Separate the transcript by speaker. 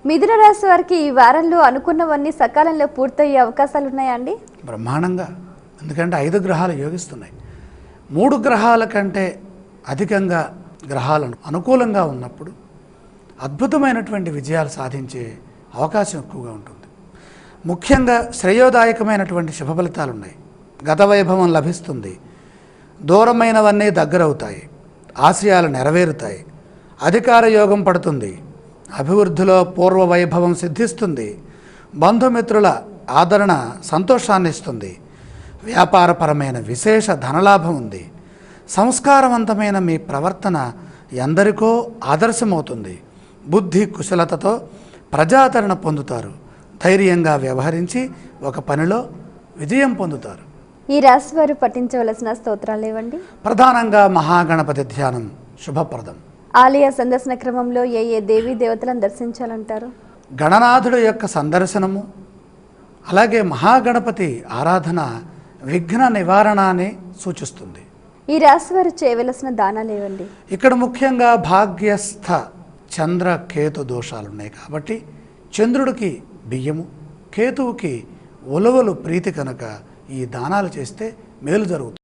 Speaker 1: మిథున రాశి వారికి ఈ వారంలో అనుకున్నవన్నీ సకాలంలో పూర్తయ్యే అవకాశాలు ఉన్నాయా అండి?
Speaker 2: బ్రహ్మాండంగా. ఎందుకంటే 5 గ్రహాలు యోగిస్తున్నాయి. 3 గ్రహాల కంటే అధికంగా గ్రహాలను అనుకూలంగా ఉన్నప్పుడు అద్భుతమైనటువంటి విజయాలు సాధించే అవకాశం ఎక్కువగా ఉంటుంది. ముఖ్యంగా శ్రేయోదాయకమైనటువంటి శుభ ఫలితాలు ఉన్నాయి. గత వైభవం లభిస్తుంది. దూరమైనవన్నీ దగ్గరవుతాయి. ఆశయాలు నెరవేరుతాయి. అధికార యోగం పడుతుంది. అభివృద్ధిలో పూర్వ వైభవం సిద్ధిస్తుంది. బంధుమిత్రుల ఆదరణ సంతోషాన్ని ఇస్తుంది. వ్యాపారపరమైన విశేష ధనలాభం ఉంది. సంస్కారవంతమైన మీ ప్రవర్తన ఎందరికో ఆదర్శమవుతుంది. బుద్ధి కుశలతతో ప్రజాదరణ పొందుతారు. ధైర్యంగా వ్యవహరించి ఒక పనిలో విజయం పొందుతారు.
Speaker 1: ఈ రాశి వారు పఠించవలసిన స్తోత్రాలు ఏవండి?
Speaker 2: ప్రధానంగా మహాగణపతి ధ్యానం శుభప్రదం.
Speaker 1: ఆలయ సందర్శన క్రమంలో ఏ దేవీ దేవతలను దర్శించాలంటారు?
Speaker 2: గణనాథుడు యొక్క సందర్శనము, అలాగే మహాగణపతి ఆరాధన విఘ్న నివారణని సూచిస్తుంది.
Speaker 1: ఈ రాశి వారు చేయవలసిన దానాలు ఏవండి?
Speaker 2: ఇక్కడ ముఖ్యంగా భాగ్యస్థ చంద్ర కేతు దోషాలు ఉన్నాయి కాబట్టి చంద్రుడికి బియ్యము, కేతువుకి ఉలవలు ప్రీతి కనుక ఈ దానాలు చేస్తే మేలు జరుగుతుంది.